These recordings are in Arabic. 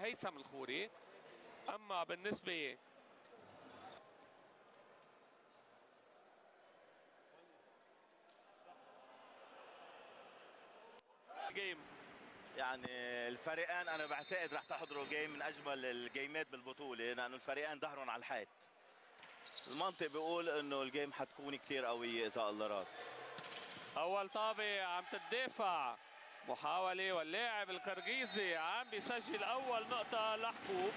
هيثم الخوري. اما بالنسبه جيم، يعني الفريقين انا بعتقد رح تحضروا جيم من اجمل الجيمات بالبطوله، لانه الفريقين ظهرهم على الحيط. المنطق بيقول انه الجيم حتكون كثير قويه اذا الله راد. اول طابه عم تدافع محاوله، واللاعب القرقيزي عم بيسجل اول نقطه لحبوب.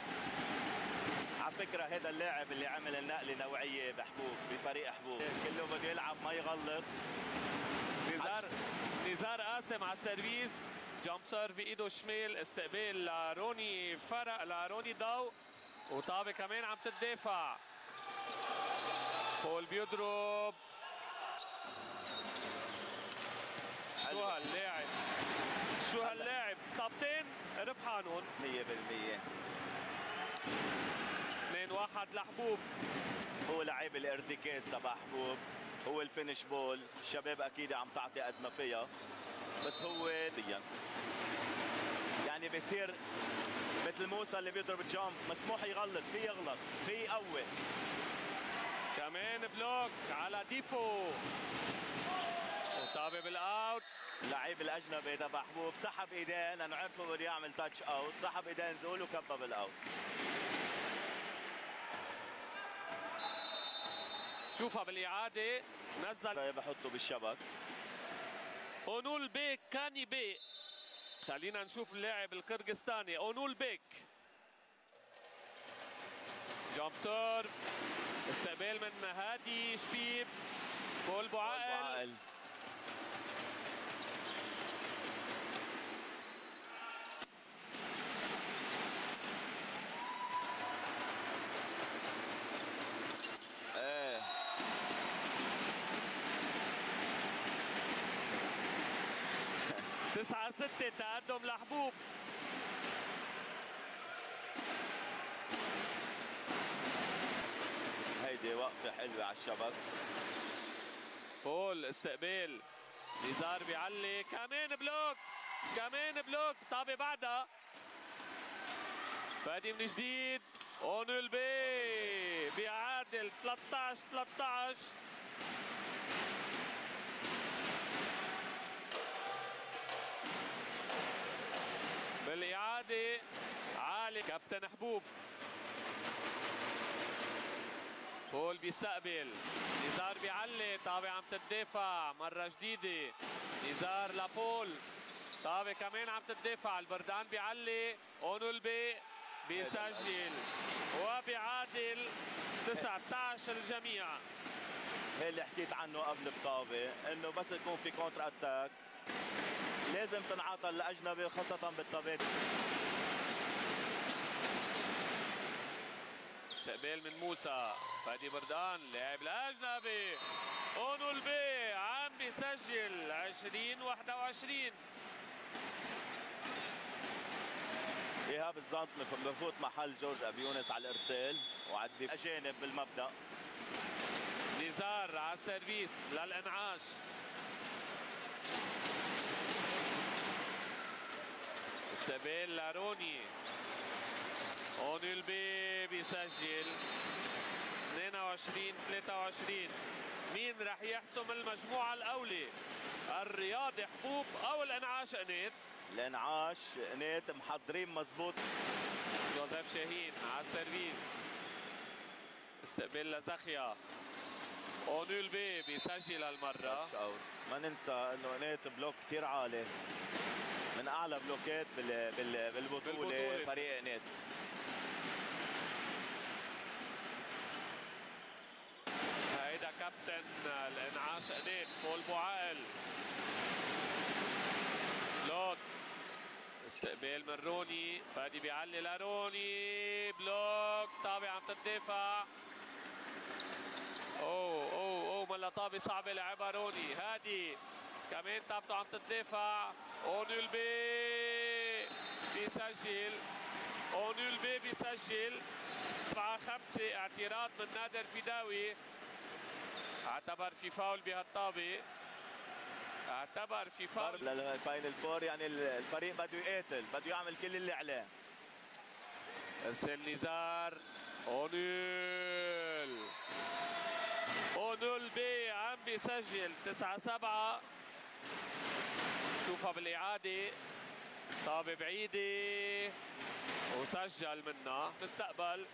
على فكره هذا اللاعب اللي عمل النقله نوعيه بحبوب بفريق حبوب، كله بده يلعب ما يغلط. نزار قاسم على السيرفيس، جامب سيرف بايده الشمال، استقبال لروني فرق لروني ضو، وطابه كمان عم تدافع. بول بيضرب. شو هاللاعب طابتين ربحانون 100%. 2-1 لحبوب. هو لعيب الارتكاز تبع حبوب، هو الفينش بول. الشباب اكيد عم تعطي قد ما فيها، بس هو يعني بيصير مثل موسى اللي بيضرب جامب، مسموح يغلط، في يغلط، في يقوي. كمان بلوك على ديفو، وطابه بالاوت. اللعيب الاجنبي تبع حبوب سحب ايديه لانه عرفوا بده يعمل تاتش اوت، سحب ايديه نزول وكبب الاوت. شوفها بالاعاده، نزل بحطه بالشبك. اونول بيك كاني بي. خلينا نشوف اللاعب القرقستاني اونول بيك. جامب سيرف، استقبال من هادي شبيب. بول بوعقل. ايه 9-6 تقدم لحبوب. هيدي وقفه حلوه على الشبك. بول استقبال، نزار بيعلي، كمان بلوك، طابه بعدها. فادي من جديد، اونول بي بيعادل 13-13. بالاعاده عالي كابتن حبوب. بول بيستقبل، نزار بيعلي، طابه عم تدافع مره جديده. نزار لبول، طابه كمان عم تدافع. البردان بيعلي، اونول بي بيسجل وبيعادل 19 الجميع. هي اللي حكيت عنه قبل بطابه، انه بس يكون في كونتر اتاك لازم تنعطى الاجنبي خاصه بالطابات. استقبال من موسى، فادي بردان لاعب الاجنبي. اونول بي عم بيسجل 20-21. ايهاب الزنط بفوت محل جورج ابي يونس على الارسال وعد اجانب بالمبدا. نزار على السيرفيس للانعاش. استقبال لروني، اونول بي بيسجل 22-23. مين رح يحسم المجموعة الأولى؟ الرياضي حبوب أو الانعاش قنيت؟ الانعاش قنيت محضرين مزبوط. جوزيف شاهين على السيرفيس، استقبال لزخيا. اونول بي بيسجل هالمرة. ما ننسى انه قنيت بلوك كثير عالي، من اعلى بلوكات بالبطولة فريق قنيت. هيدا كابتن الانعاش قنيت بول بوعقل. فلوت، استقبال من روني، فادي بيعلي لروني، بلوك، طابة عم تدافع. اوه ملا طابة صعبة لعبها روني. هادي كمان طابته عم تدافع. اونول بي بيسجل 7-5. اعتراض من نادر فداوي، اعتبر في فاول بهالطابة، اعتبر في فاول للفاينل فور. يعني الفريق بده يقاتل، بده يعمل كل اللي عليه. ارسل نزار. اونيل بي عم بيسجل 9-7. شوفها بالاعاده، طابه بعيده وسجل منها. مستقبل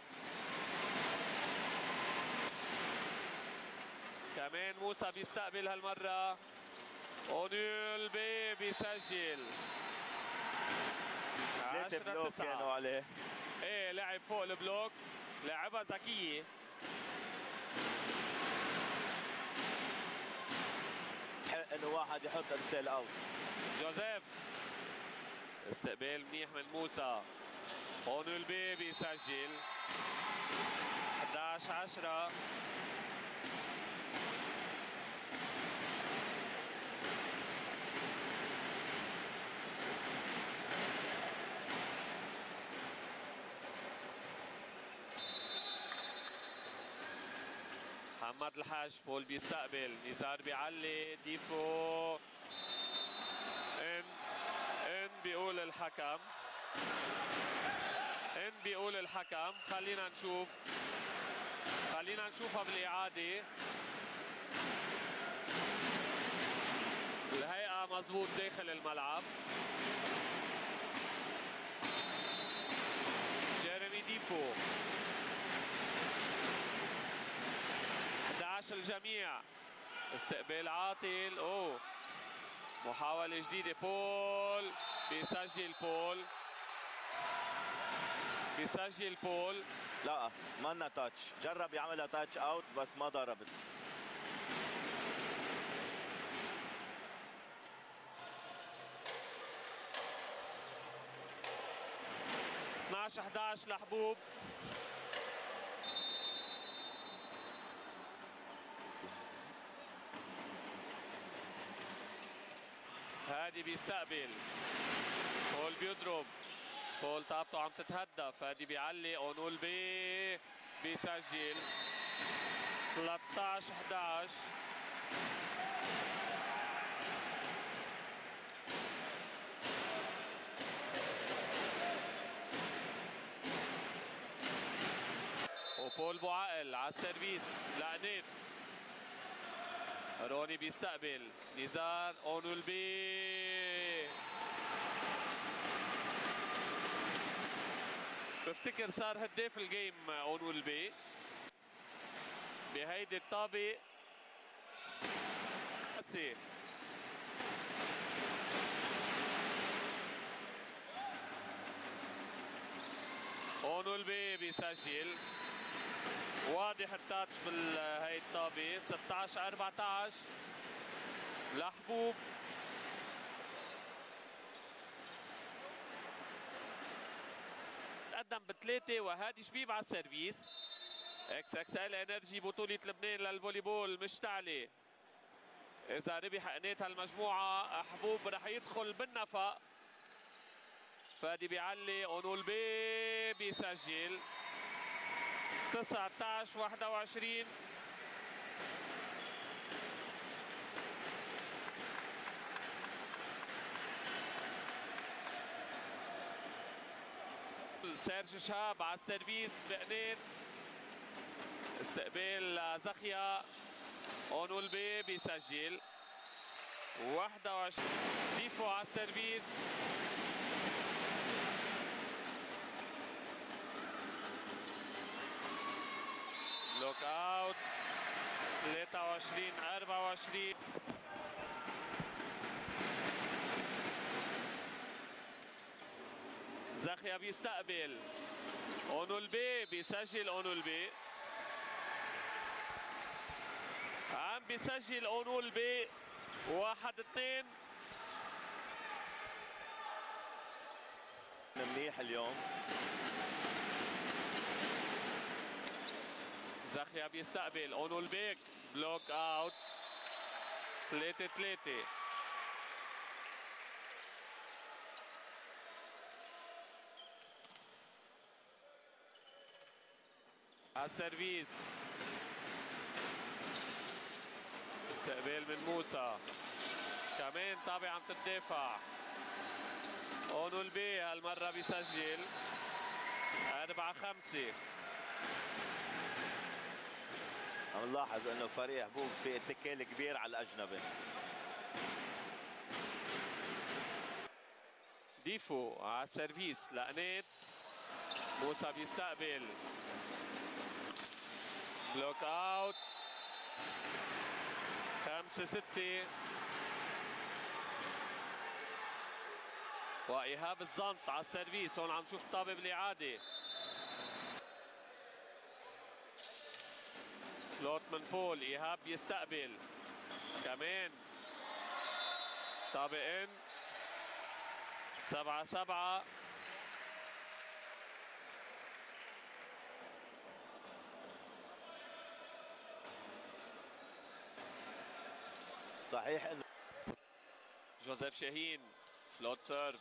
كمان موسى بيستقبل هالمره. اونيل بي بيسجل 3 بلوك 10-9. كانوا عليه. ايه لعب فوق البلوك، لعبها ذكيه. حق انه واحد يحط ارسال اوت. جوزيف استقبال منيح من موسى. اونيل بي بيسجل 11-10. محمد الحاج. بول بيستقبل. نزار بيعلي. ديفو ان بيقول الحكم. خلينا نشوفها بالاعاده. الهيئه مزبوط داخل الملعب. جيريمي ديفو 11 الجميع. استقبال عاطل. محاولة جديدة. بول بيسجل بول. لا مانا تاتش، جرب يعملها تاتش اوت بس ما ضربت. 12-11 لحبوب. هادي بيستقبل. بول بيضرب. بول طابته عم تتهدف. هادي بيعلي. اونول بي بيسجل 13-11. وبول بوعقل على السيرفيس لعنيف. روني بيستقبل. نزار. اونول بي بفتكر صار هداف الجيم اونول بي بهيدي الطابة. اونول بي بيسجل. واضح التاتش بالهي الطابة. 16-14 لحبوب. تقدم بثلاثة. وهادي شبيب على السيرفيس. XXL انرجي بطولة لبنان للفولي بول مشتعلة. إذا ربح قناة هالمجموعة حبوب رح يدخل بالنفق. فادي بيعلي. اونول بي بيسجل 19-21. سيرج شهاب على السيرفيس بقنين. استقبال زخيا. اونول بي بيسجل 21. ديفو على السيرفيس. لوك اوت 23-24. زخيا بيستقبل. اونول بي بيسجل. اونول بي عم بيسجل. اونول بي 1-2. منيح اليوم. زخيا بيستقبل. اونول بيك بلوك اوت 3-3. على السيرفيس. استقبال من موسى. كمان طابع عم تدافع. اونول بي هالمرة بيسجل 4-5. عم نلاحظ انه فريق حبوب في اتكال كبير على الاجنبي. ديفو على السيرفيس لقنيت. موسى بيستقبل. بلوك اوت. 5-6. وايهاب الزنط على السيرفيس. هون عم نشوف طابه بالاعاده. فلوت من بول. ايهاب بيستقبل كمان. طابه ان. 7-7. صحيح انه جوزيف شاهين. فلوت سيرف.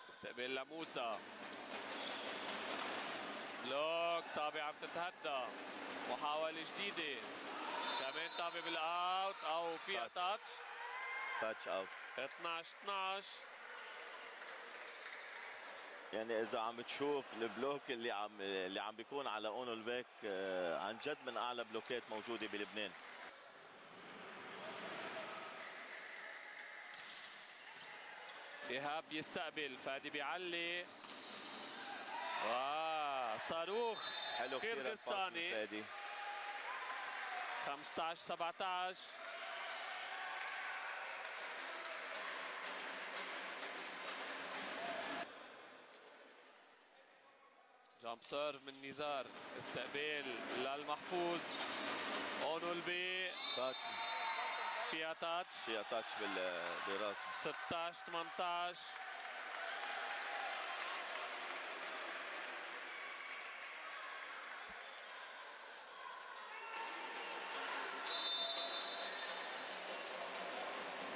استقبال لموسى. بلوك. طابه عم تتهدى. محاوله جديده. كمان طابه بالاوت او فيها تاتش. تاتش اوت. 12-12. يعني اذا عم تشوف البلوك اللي عم بيكون على اونو البيك عن جد من اعلى بلوكات موجوده بلبنان. ايهاب بيستقبل. فادي بيعلي. صاروخ حلو كثير كيرغستاني. فادي. 15-17. جامب سيرف من نزار. استقبال للمحفوظ. اونو البي. تاتش. فيها تاتش. فيها تاتش براس. 16-18.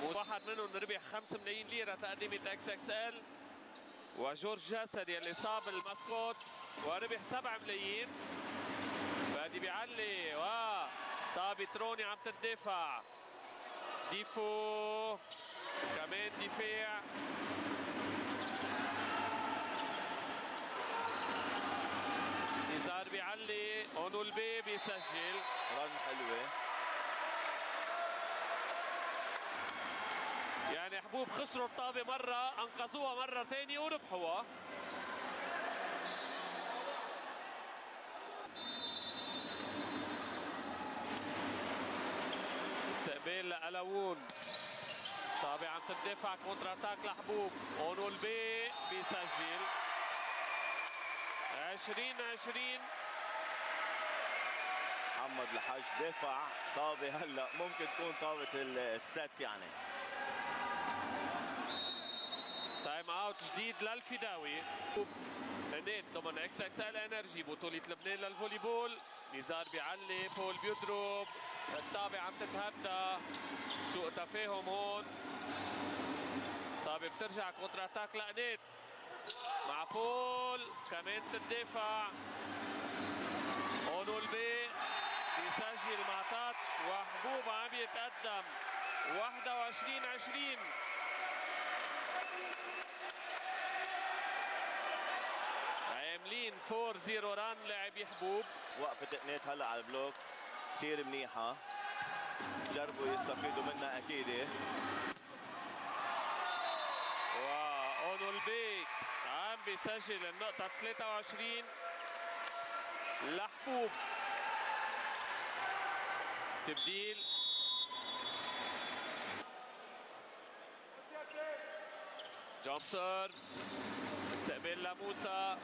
واحد منهم ربح 5 ملايين ليرة تقدمة اكس اكس ال. وجورج جاسر يلي صاب الماسكوت وربح 7 ملايين. فادي بيعلي. طابة روني عم تدافع. ديفو. كمان دفاع. نزار بيعلي. اونو البي بيسجل. رن حلوة. يعني حبوب خسروا الطابة مرة انقذوها مرة ثانية وربحوها. استقبال لألاوون. طابة عم تدافع. كونتر اتاك لحبوب. اونو البي بيسجل. 20-20. محمد الحاج دفع طابة هلا ممكن تكون طابة الست يعني. تايم اوت جديد للفداوي. نيت ضمن اكس اكس ال انرجي بطولة لبنان للفولي بول. نزار بيعلي. بول بيضرب. الطابة عم تتهدى. سوء تفاهم هون. طابة بترجع كونتر اتاك لقنيت مع بول. كمان تدافع. اونو البي بيسجل مع تاتش. وحبوب عم يتقدم 21-20. عاملين 4-0 ران لاعبي حبوب. وقفة قنيت هلا على البلوك كثير منيحة. جربوا يستفيدوا منها اكيد. واونو البي عم بيسجل النقطة 23 لحبوب. تبديل. جامب سيرف. استقبال لموسى.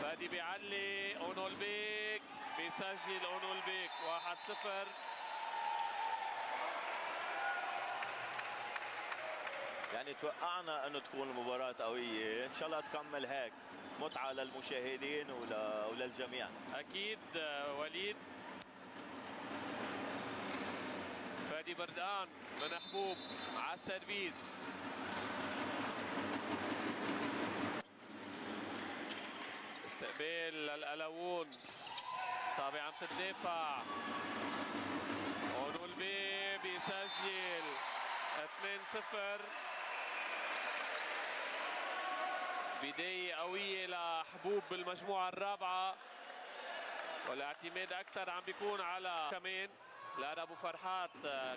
فادي بيعلي. اونو البيك بيسجل. اونو البيك 1-0. يعني توقعنا انه تكون المباراة قوية. ان شاء الله تكمل هيك متعة للمشاهدين وللجميع. اكيد وليد. فادي بردقان من حبوب على السيرفيس. استقبال للألاوون. طابة عم تدافع. اونو البي بيسجل 2-0. بداية قوية لحبوب بالمجموعة الرابعة، والاعتماد أكثر عم بيكون على كمان لارا أبو فرحات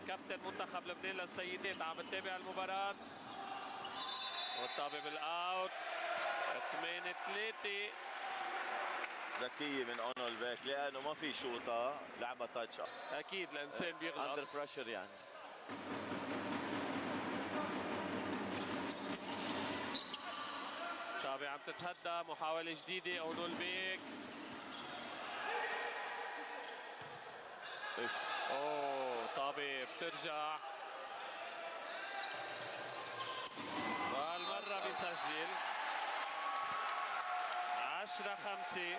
كابتن منتخب لبنان للسيدات عم بتتابع المباراة، والطابة بالأوت 8-3. ذكية من اونولبيك لانه ما في شوطة، لعبة تاتش. أكيد الإنسان بيغلط اندر بريشر يعني. طابة عم تتهدى، محاولة جديدة اونولبيك. اوه طابة بترجع، وهالمرة بيسجل 10-5.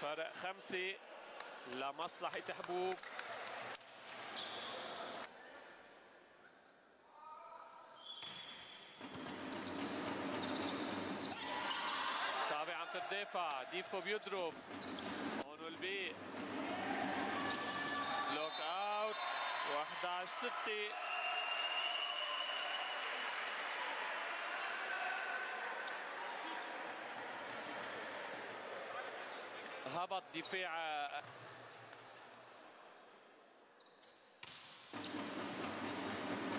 فرق 5 لمصلحة حبوب. طابة عم تدافع، ديفو بيضرب، اونولبيك بلوك اوت 11-6. هبط دفاع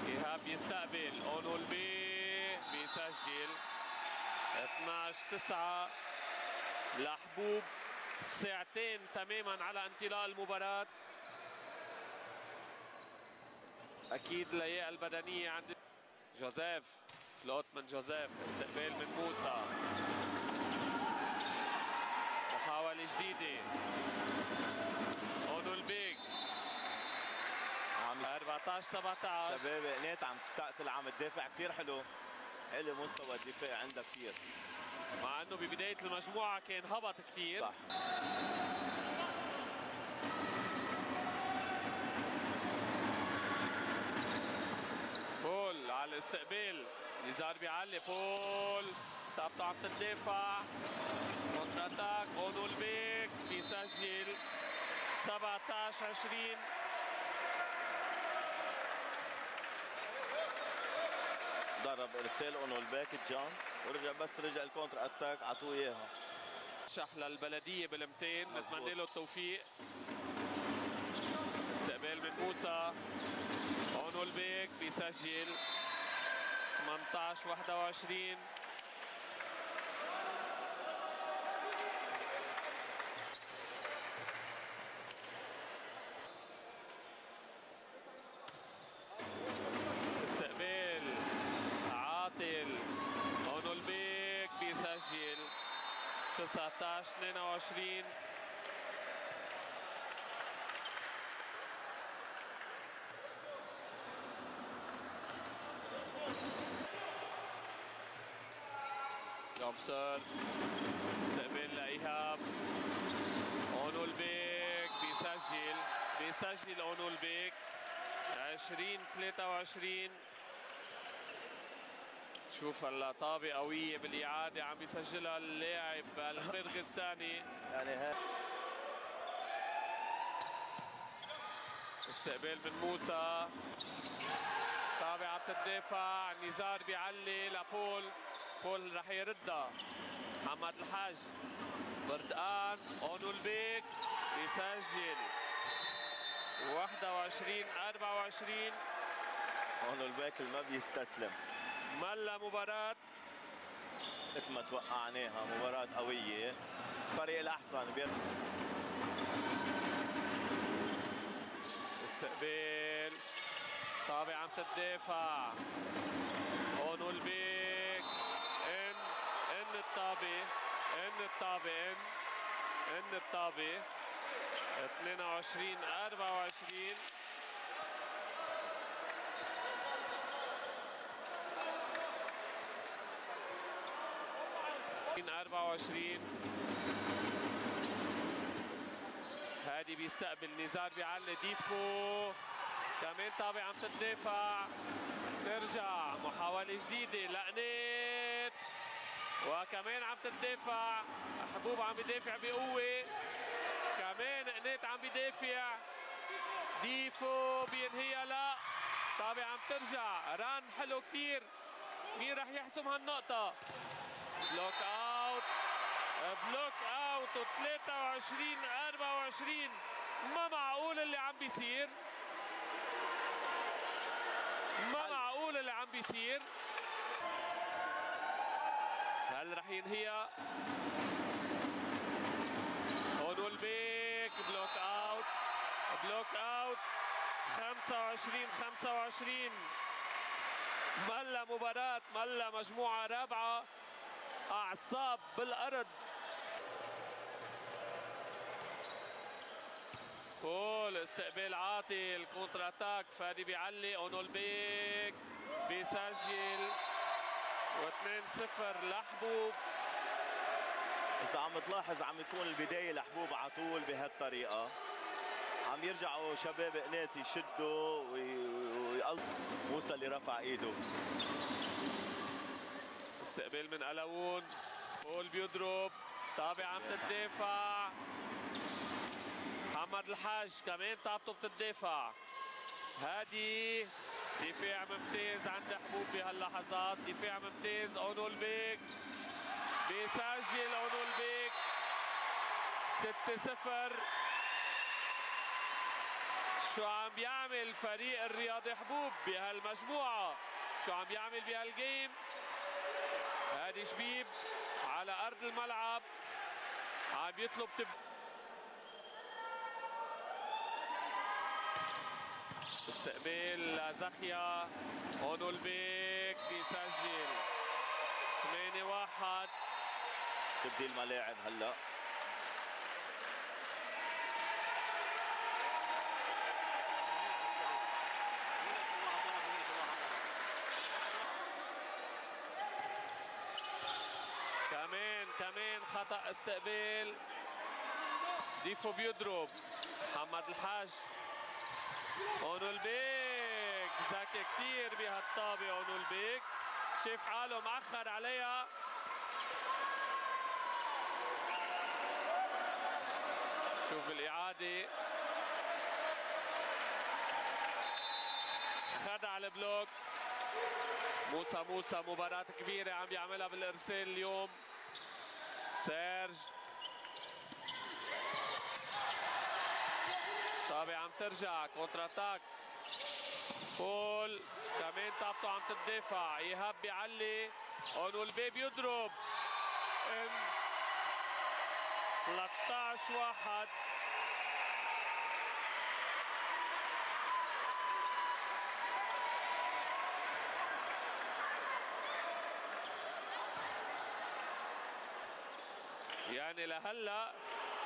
إيهاب، يستقبل اونولبيك بيسجل 12-9 لحبوب. ساعتين تماما على انطلاق المباراة. اكيد اللياقة البدنية عند جوزيف، فلوت من جوزيف، استقبال من موسى، محاولة جديدة اونولبيك 14-17. شباب قنات عم تستقتل، عم تدافع كثير حلو، علي مستوى الدفاع عندها كثير، مع انه ببداية المجموعة كان هبط كثير. صح. بول على الاستقبال، نزار بيعلي، بول طابته عم تدافع، كونتر اتاك اونولبيك بيسجل 17-20. ضرب ارسال اونولبيك جان ورجع، بس رجع الكونتر اتاك عطوه اياها. شح للبلدية بال200، نتمنى له التوفيق. استقبال من موسى، اونولبيك بيسجل 18-21. استقبال عاطل، اونولبيك بيسجل 19-22. جومسون، استقبال لإيهاب، اونولبيك بيسجل اونولبيك 20-23. شوف هلا طابة قوية بالإعادة عم بيسجلها اللاعب القرغيزستاني. يعني هاي استقبال من موسى، طابة عم تدافع، نزار بيعلي لبول، بول رح يردها، محمد الحاج، بردقان، اونولبيك بيسجل 21-24. اونولبيك اللي ما بيستسلم. ملا مباراة مثل ما توقعناها، مباراة قوية، الفريق الأحسن استقبال، طابة عم تدافع، اونولبيك ان الطابة 22-24. هادي بيستقبل، نزار بيعلي، ديفو كمان، طابة عم تدافع، ترجع محاولة جديدة لقنات، وكمان عم تدافع حبوب، عم بيدافع بقوة، كمان قنات عم بيدافع، ديفو بينهيها، لا طابع عم ترجع، ران حلو كتير. مين رح يحسم هالنقطة؟ بلوك اوت، بلوك اوت، و23 24. ما معقول اللي عم بيصير، ما معقول اللي عم بيصير. هل رح ينهيها؟ اونولبيك بلوك اوت، بلوك اوت. 25 ملا مباراة، ملا مجموعة رابعة، أعصاب بالأرض. كول استقبال عاطي، الكونتر اتاك، فادي بيعلي، اونولبيك بيسجل، و2-0 لحبوب. إذا عم تلاحظ عم يكون البداية لحبوب على طول بهالطريقة، عم يرجعوا شباب قنات يشدوا ويقلبوا. موسى اللي رفع ايده. استقبال من ألاوون، بول بيضرب، طابع عم تدافع. محمد الحاج كمان طابته بتدافع. هادي دفاع ممتاز عند حبوب بهاللحظات، دفاع ممتاز. اونولبيك بيسجل، اونولبيك 6-0. شو عم بيعمل فريق الرياضي حبوب بهالمجموعة؟ شو عم بيعمل بهالجيم؟ هادي شبيب على أرض الملعب عم يطلب استقبال لزخيا، اونولبيك بيسجل 8-1. تبديل ملاعب هلا. كمان خطأ استقبال. ديفو بيضرب، محمد الحاج، اونولبيك ذكي كثير بهالطابة. اونولبيك شاف حاله مأخر عليها. شوف بالإعادة، خدع البلوك. موسى مباراة كبيرة عم بيعملها بالإرسال اليوم. سيرج طابع عم ترجع، كونتر اتاك. بول كمان طابته عم تدافع. ايهاب بيعلي، اونولبيك بيضرب. 13-1. يعني لهلا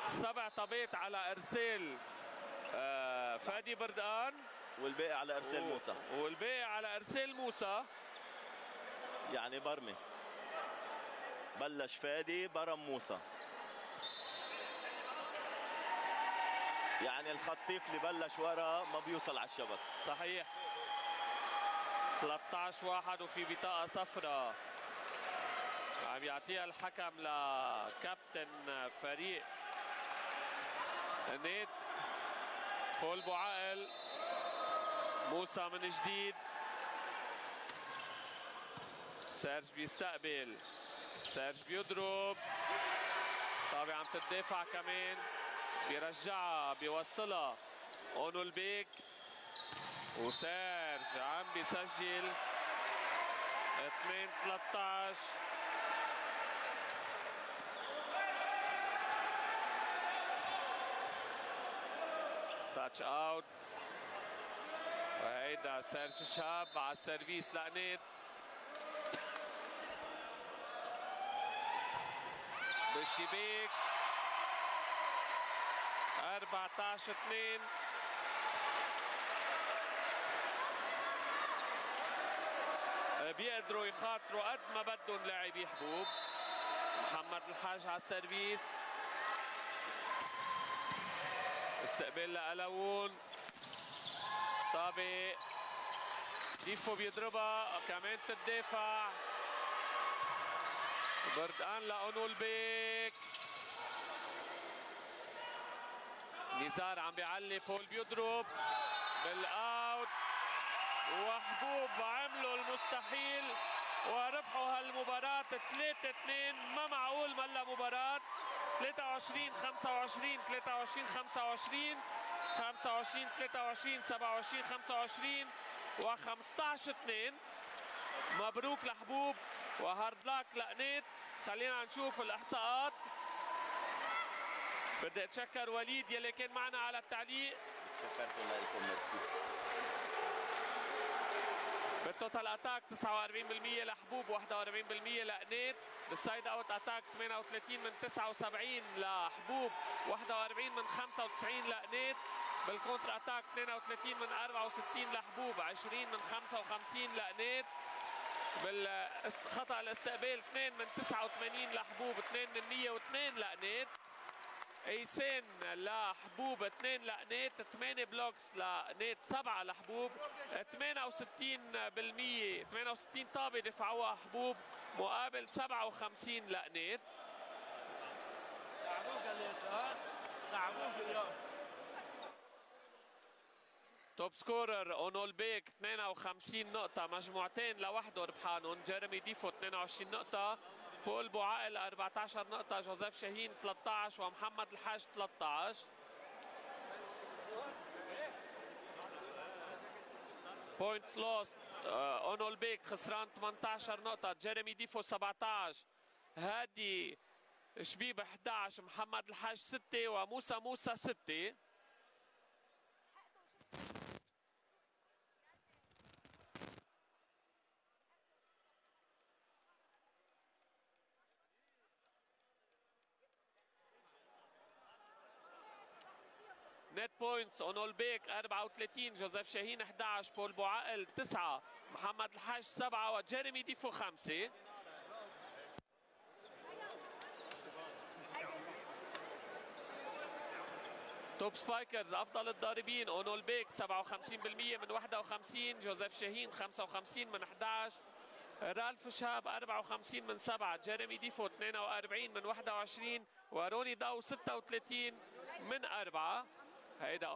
7 طابات على ارسال فادي بردقان، والباقي على ارسال موسى. والباقي على ارسال موسى. يعني برمي، بلش فادي برم موسى. يعني الخطيف اللي بلش ورا ما بيوصل على الشبك. صحيح. 13-1 وفي بطاقة صفراء عم يعطيها الحكم لكابتن فريق نيد بول بوعقل. موسى من جديد، سيرج بيستقبل، سيرج بيضرب، طابع عم تدافع كمان، بيرجعها بيوصلها اونولبيك، وسيرج عم بيسجل 2-13. تاتش اوت، وهيدا سيرج شاب على السيرفيس لقنيت. بالشباك 14-2. بيقدروا يخاطروا قد ما بدهم لاعبي حبوب. محمد الحاج على السيرفيس، استقبال لألاوون، طابق ديفو بيضربها كمان تدافع. بردقان لأونولبيك، نزار عم بيعلي، بول بيضرب بالاوت. وحبوب عملوا المستحيل وربحوا هالمباراة 3-2. ما معقول ملا مباراة 23 25 23 25 25 23 27 25 و15 2. مبروك لحبوب وهارد لاك لقنيت. خلينا نشوف الاحصاءات. بدي اتشكر وليد يلي كان معنا على التعليق. شكرتكم لكم، ميرسي. بالتوتال اتاك 49% لحبوب 41% لقنيت. بالسايد اوت اتاك 38 من 79 لحبوب 41 من 95 لقنيت. بالكونتر اتاك 32 من 64 لحبوب 20 من 55 لقنيت. بالخطا الاستقبال 2 من 89 لحبوب 2 من 102 لقنيت. ايسين لحبوب 2 لقنيت. 8 بلوكس لقنيت 7 لحبوب. 68% 68 طابه دفعوها حبوب مقابل 57 لقنيت. توب سكورر اونولبيك 52 نقطة، مجموعتين لوحده ربحانهم. جيرمي ديفو 22 نقطة، بول بوعائل 14 نقطة، جوزيف شاهين 13 ومحمد الحاج 13. بوينتس لوست اونولبيك خسران 18 نقطة، جيرمي ديفو 17، هادي شبيب 11، محمد الحاج 6 وموسى 6. نت بوينتس اونولبيك 34، جوزيف شاهين 11، بول بوعائل 9، محمد الحاج 7 وجيرمي ديفو 5. توب سبايكرز افضل الضاربين اونولبيك 57% من 51، جوزيف شاهين 55 من 11، رالف شهاب 54 من 7، جيرمي ديفو 42 من 21 وروني داو 36 من 4. هيدا